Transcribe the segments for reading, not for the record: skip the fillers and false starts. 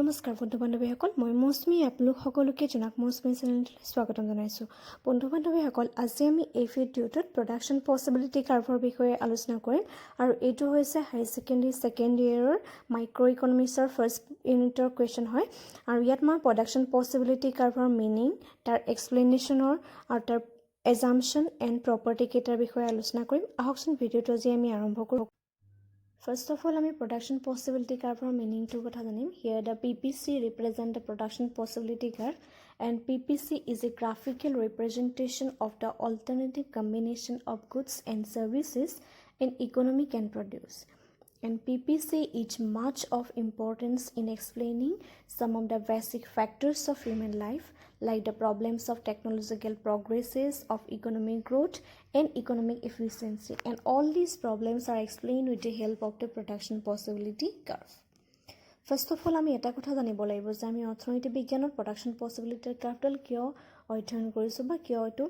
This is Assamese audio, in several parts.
নমস্কাৰ বন্ধু-বান্ধৱীসকল, মই মৌচুমী আপোনালোক সকলোকে জনাক মৌচুমী চেনেললৈ স্বাগতম জনাইছোঁ। বন্ধু-বান্ধৱীসকল, আজি আমি এই ভিডিঅ'টোত প্ৰডাকশ্যন পচিবিলিটি কাৰ্ভৰ বিষয়ে আলোচনা কৰিম আৰু এইটো হৈছে হাই ছেকেণ্ডেৰী ছেকেণ্ড ইয়েৰৰ মাইক্ৰ' ইকনমিক্সৰ ফাৰ্ষ্ট ইউনিটৰ কুৱেশ্যন হয়। আৰু ইয়াত মই প্ৰডাকশ্যন পচিবিলিটি কাৰ্ভৰ মিনিং, তাৰ এক্সপ্লেনেশ্যনৰ আৰু তাৰ এজাম্পশ্যন এণ্ড প্ৰপাৰ্টি কেইটাৰ বিষয়ে আলোচনা কৰিম। আহকচোন ভিডিঅ'টো আজি আমি আৰম্ভ কৰোঁ। First of all, আমি production possibility curve or meaning to কথা জানিম। Here the PPC represent the production possibility curve and PPC is a graphical representation of the alternative combination of goods and services in economy can produce. And PPC is much of importance in explaining some of the basic factors of human life, like the problems of technological progresses, of economic growth and economic efficiency. And all these problems are explained with the help of the production possibility curve. First of all, আমি এটা কথা জানিব লাগিব যে আমি অৰ্থনীতি বিজ্ঞানত production possibility curve কিয় অধ্যয়ন কৰিছোঁ বা কিয় এইটো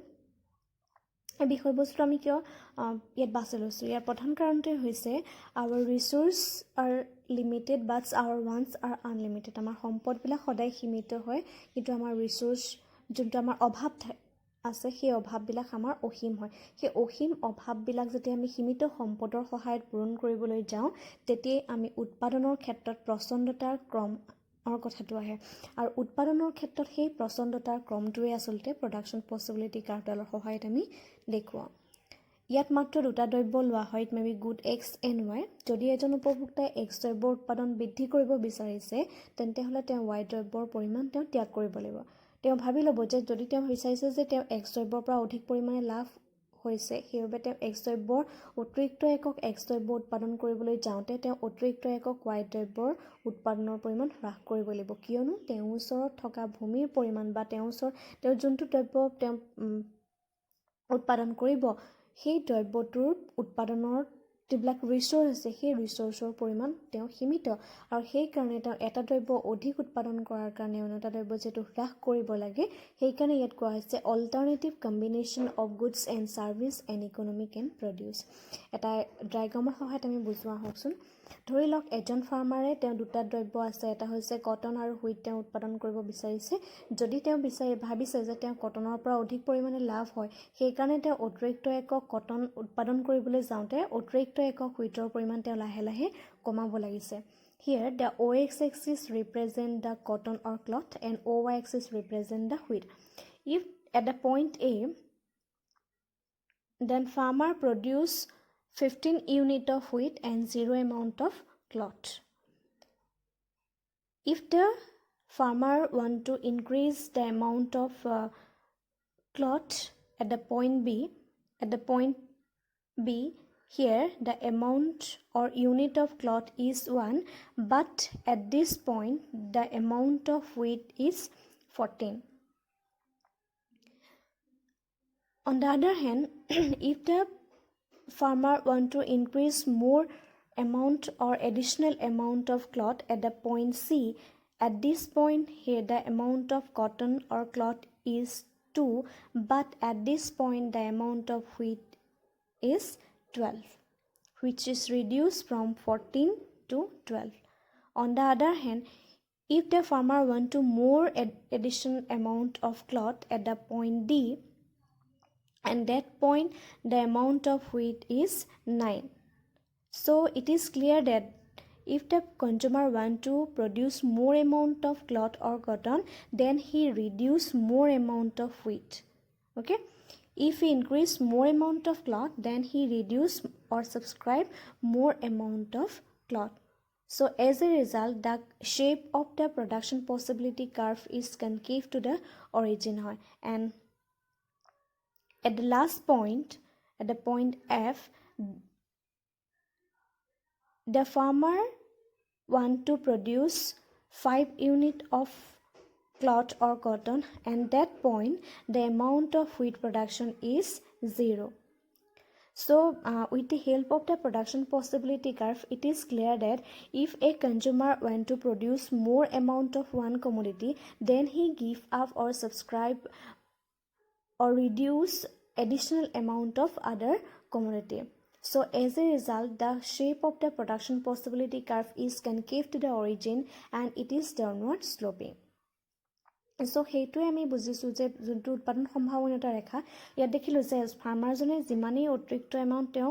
এই বিষয়বস্তু আমি কিয় ইয়াত বাছি লৈছোঁ। ইয়াৰ প্ৰধান কাৰণটোৱে হৈছে our resource are limited but our wants are unlimited. আমাৰ সম্পদবিলাক সদায় সীমিত হয়, কিন্তু আমাৰ ৰিচোৰ্চ যোনটো আমাৰ অভাৱ আছে সেই অভাৱবিলাক আমাৰ অসীম হয়। সেই অসীম অভাৱবিলাক যেতিয়া আমি সীমিত সম্পদৰ সহায়ত পূৰণ কৰিবলৈ যাওঁ, তেতিয়াই আমি উৎপাদনৰ ক্ষেত্ৰত প্ৰচণ্ডতাৰ ক্ৰমৰ কথাটো আহে। আৰু উৎপাদনৰ ক্ষেত্ৰত সেই প্ৰচণ্ডতাৰ ক্ৰমটোৱে আচলতে প্ৰডাকশ্যন পচিবিলিটি কাৰ্ভডালৰ সহায়ত আমি দেখুৱাওঁ। ইয়াত মাত্ৰ দুটা দ্ৰব্য লোৱা হয়, it may be good x and Y. যদি এজন উপভোক্তাই এক্স দ্ৰব্যৰ উৎপাদন বৃদ্ধি কৰিব বিচাৰিছে, তেন্তে হ'লে তেওঁ ৱাই দ্ৰব্যৰ পৰিমাণ তেওঁ ত্যাগ কৰিব লাগিব। তেওঁ ভাবি ল'ব যে যদি তেওঁ বিচাৰিছে যে তেওঁ এক্স দ্ৰব্যৰ পৰা অধিক পৰিমাণে লাভ হৈছে, সেইবাবে তেওঁ এক্স দ্ৰব্যৰ অতিৰিক্ত একক এক্স দ্ৰব্য উৎপাদন কৰিবলৈ যাওঁতে তেওঁ অতিৰিক্ত একক ৱাই দ্ৰব্যৰ উৎপাদনৰ পৰিমাণ হ্ৰাস কৰিব লাগিব, কিয়নো তেওঁৰ ওচৰত থকা ভূমিৰ পৰিমাণ বা তেওঁ যোনটো দ্ৰব্য তেওঁ উৎপাদন কৰিব, সেই দ্ৰব্যটোৰ উৎপাদনৰ যিবিলাক ৰিচোৰ্চ আছে সেই ৰিচোৰ্চৰ পৰিমাণ তেওঁ সীমিত। আৰু সেইকাৰণে তেওঁ এটা দ্ৰব্য অধিক উৎপাদন কৰাৰ কাৰণে অন্য এটা দ্ৰব্য যিটো হ্ৰাস কৰিব লাগে, সেইকাৰণে ইয়াত কোৱা হৈছে alternative combination of goods and services and economy can produce. এটা ডায়েগ্ৰামৰ সহায়ত আমি বুজোৱা হওকচোন। ধৰি লওক এজন ফাৰ্মাৰে তেওঁ দুটা দ্ৰব্য আছে, এটা হৈছে কটন আৰু হুইট তেওঁ উৎপাদন কৰিব বিচাৰিছে। যদি তেওঁ ভাবিছে যে তেওঁ কটনৰ পৰা অধিক পৰিমাণে লাভ হয়, সেইকাৰণে তেওঁ অতিৰিক্ত একক কটন উৎপাদন কৰিবলৈ যাওঁতে অতিৰিক্ত একক হুইটৰ পৰিমাণ তেওঁ লাহে লাহে কমাব লাগিছে। Here the OX axis represent the cotton or cloth and OY axis represent the wheat. If at the point A, then farmer produce 15 unit of wheat and 0 amount of cloth. If the farmer want to increase the amount of cloth at the point B, here the amount or unit of cloth is 1, but at this point the amount of wheat is 14. On the other hand, if the farmer want to increase more amount or additional amount of cloth at the point C, at this point here the amount of cotton or cloth is 2, but at this point the amount of wheat is 12, which is reduced from 14 to 12. On the other hand, if the farmer want to more additional amount of cloth at the point D, and that point the amount of wheat is 9. So it is clear that if the consumer want to produce more amount of cloth or cotton, then he reduce more amount of wheat. Okay, if he increase more amount of cloth, then he reduce or subscribe more amount of cloth. So as a result, the shape of the production possibility curve is concave to the origin. And at the last point, at the point F, the farmer want to produce 5 unit of cloth or cotton, and that point the amount of wheat production is 0. So with the help of the production possibility curve, it is clear that if a consumer want to produce more amount of one commodity, then he give up or subscribe or reduce additional amount of other commodity. So as a result, the shape of the production possibility curve is concave to the origin and it is downward sloping. So সেইটোৱে আমি বুজিছোঁ যে যোনটো উৎপাদন সম্ভাৱনীয়তা ৰেখা ইয়াত দেখিলোঁ যে ফাৰ্মাৰজনে যিমানেই অতিৰিক্ত এমাউণ্ট তেওঁ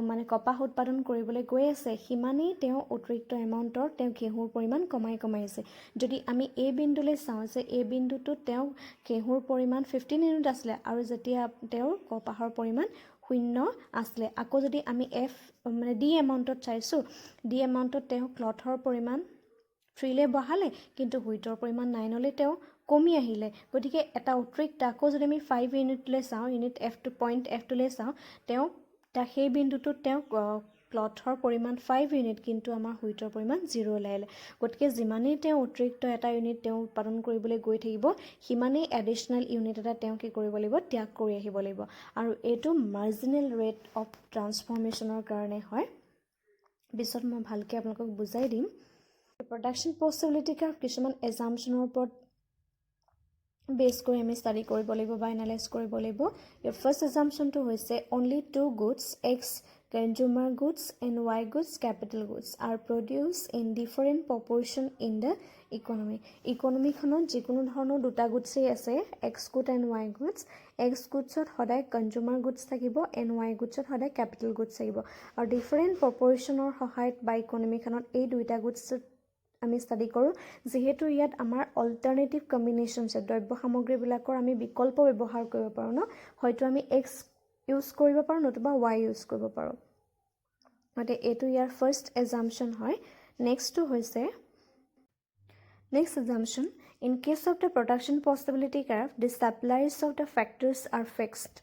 মানে কপাহ উৎপাদন কৰিবলৈ গৈ আছে সিমানেই তেওঁ অতিৰিক্ত এমাউণ্টৰ তেওঁ ঘেঁহুৰ পৰিমাণ কমাই আছে যদি আমি এই বিন্দুলৈ চাওঁ যে এই বিন্দুটোত তেওঁ ঘেঁহুৰ পৰিমাণ 15 ইউনিট আছিলে আৰু যেতিয়া তেওঁৰ কপাহৰ পৰিমাণ 0 আছিলে আকৌ যদি আমি মানে ডি এমাউণ্টত চাইছোঁ ডি এমাউণ্টত তেওঁ ক্লথৰ পৰিমাণ 3 লে বহালে কিন্তু হুইটৰ পৰিমাণ 9 লৈ তেওঁ কমি আহিলে গতিকে এটা অতিৰিক্ত আকৌ যদি আমি 5 ইউনিটলৈ চাওঁ ইউনিট F2 পইণ্ট F2লৈ চাওঁ তেওঁ সেই বিন্দুটোত তেওঁ ক্লথৰ পৰিমাণ 5 ইউনিট কিন্তু আমাৰ হুইটৰ পৰিমাণ 0 লাইলে গতিকে যিমানেই তেওঁ অতিৰিক্ত এটা ইউনিট তেওঁ উৎপাদন কৰিবলৈ গৈ থাকিব সিমানেই এডিশনাল ইউনিট এটা তেওঁ কি কৰিব লাগিব ত্যাগ কৰি আহিব লাগিব আৰু এইটো মাৰ্জিনেল ৰেট অফ ট্ৰান্সফৰ্মেশ্যনৰ কাৰণে হয় পিছত মই ভালকৈ আপোনালোকক বুজাই দিম প্ৰডাকশ্যন পচিবিলিটি কাৰ্ভ কিছুমান এজাম্পশ্যনৰ ওপৰত বেছ কৰি আমি ষ্টাডি কৰিব লাগিব বা এনালাইজ কৰিব লাগিব ইয়াৰ ফাৰ্ষ্ট এজাম্পশ্যনটো হৈছে only two goods X consumer goods and Y goods capital goods are produce in different proportion in the ইকনমিখনত যিকোনো ধৰণৰ দুটা গুডছেই আছে X good and Y goods X গুডছত সদায় কনজিউমাৰ গুডছ থাকিব এণ্ড ৱাই গুডছত সদায় কেপিটেল গুডছ থাকিব আৰু ডিফাৰেণ্ট প্ৰপৰ্শ্যনৰ সহায়ত বা ইকনমিখনত এই দুইটা গুডছত আমি ষ্টাডি কৰোঁ যেহেতু ইয়াত আমাৰ অল্টাৰনেটিভ কম্বিনেশ্যন আছে দ্ৰব্য সামগ্ৰীবিলাকৰ আমি বিকল্প ব্যৱহাৰ কৰিব পাৰোঁ ন হয়তো আমি এক্স ইউজ কৰিব পাৰোঁ নতুবা ৱাই ইউজ কৰিব পাৰোঁ গতিকে এইটো ইয়াৰ ফাৰ্ষ্ট এজাম্পশ্যন হয় নেক্সটটো হৈছে next assumption in case of the production possibility curve the supplies of the factors are fixed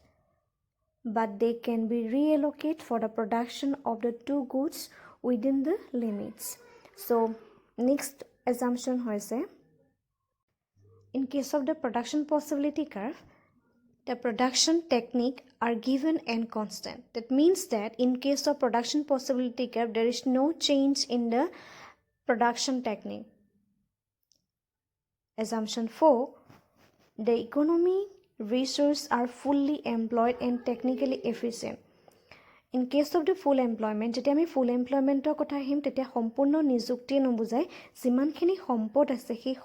but they can be reallocated for the production of the two goods within the limits. So next assumption hoise in case of the production possibility curve the production technique are given and constant. That means that in case of production possibility curve there is no change in the production technique. Assumption 4 the economy resources are fully employed and technically efficient. In case of the full employment, যেতিয়া আমি ফুল এমপ্লয়মেণ্টৰ কথা আহিম তেতিয়া সম্পূৰ্ণ নিযুক্তিয়ে নুবুজায় যিমানখিনি সম্পদ আছে সেই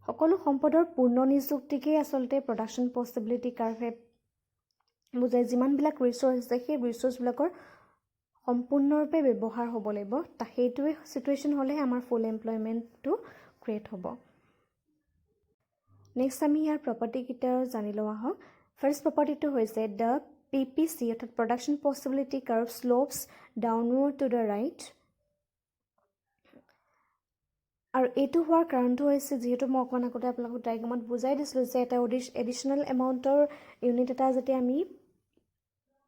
সকলো সম্পদৰ পূৰ্ণ নিযুক্তিকেই আচলতে প্ৰডাকশ্যন পচিবিলিটি কাৰ্ভে বুজায় যিমানবিলাক ৰিচোৰ্চ আছে সেই ৰিচোৰ্চবিলাকৰ সম্পূৰ্ণৰূপে ব্যৱহাৰ হ'ব লাগিব সেইটোৱে চিটুৱেশ্যন হ'লেহে আমাৰ ফুল এমপ্লয়মেণ্টটো ক্ৰিয়েট হ'ব নেক্সট আমি ইয়াৰ প্ৰপাৰ্টিকেইটা জানি লোৱা হওক ফাৰ্ষ্ট প্ৰপাৰ্টিটো হৈছে দ্য PPC অৰ্থাৎ production possibility curve slopes downward to the right আৰু এইটো হোৱাৰ কাৰণটো হৈছে যিহেতু মই অকণমান আগতে আপোনালোকক ডায়েগ্ৰামত বুজাই দিছিলোঁ যে এটা এডিশ্যনেল এমাউণ্টৰ ইউনিট এটা যেতিয়া আমি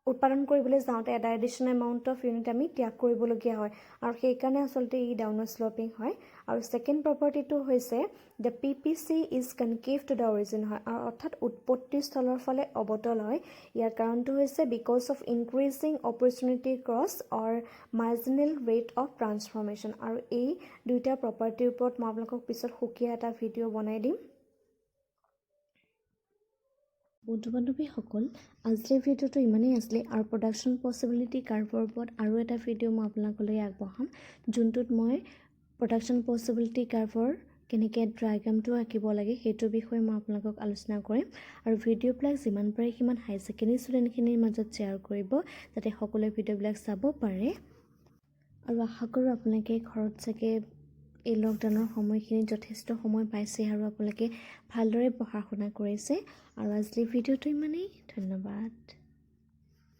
উৎপাদন কৰিবলৈ যাওঁতে এটা এডিশ্যনেল এমাউণ্ট অফ ইউনিট আমি ত্যাগ কৰিবলগীয়া হয় আৰু সেইকাৰণে আচলতে ই ডাউনৱাৰ্ড শ্লোপিং হয় আৰু ছেকেণ্ড প্ৰপাৰ্টিটো হৈছে the PPC is concave to the origin হয় আৰু অৰ্থাৎ উৎপত্তি স্থলৰ ফালে অৱতল হয় ইয়াৰ কাৰণটো হৈছে বিকজ অফ ইনক্ৰিজিং অপৰচুনিটি ক্ৰছ or marginal rate of transformation আৰু এই দুইটা প্ৰপাৰ্টিৰ ওপৰত মই আপোনালোকক পিছত সুকীয়া এটা ভিডিঅ' বনাই দিম বন্ধু বান্ধৱীসকল আজিৰ ভিডিঅ'টো ইমানেই আছিলে আৰু প্ৰডাকশ্যন পচিবিলিটি কাৰ্ভৰ ওপৰত আৰু এটা ভিডিঅ' মই আপোনালোকলৈ আগবঢ়াম যোনটোত মই প্ৰডাকশ্যন পচিবিলিটি কাৰ্ভৰ কেনেকৈ ডায়েগ্ৰামটো আঁকিব লাগে সেইটোৰ বিষয়ে মই আপোনালোকক আলোচনা কৰিম আৰু ভিডিঅ'বিলাক যিমান পাৰে সিমান হাই ছেকেণ্ডেৰী ষ্টুডেণ্টখিনিৰ মাজত শ্বেয়াৰ কৰিব যাতে সকলোৱে ভিডিঅ'বিলাক চাব পাৰে আৰু আশা কৰোঁ আপোনালোকে ঘৰত চাগে এই লকডাউনৰ সময়খিনিত যথেষ্ট সময় পাইছে আৰু আপোনালোকে ভালদৰে পঢ়া শুনা কৰিছে আৰু আজিৰ ভিডিঅ'টো ইমানেই ধন্যবাদ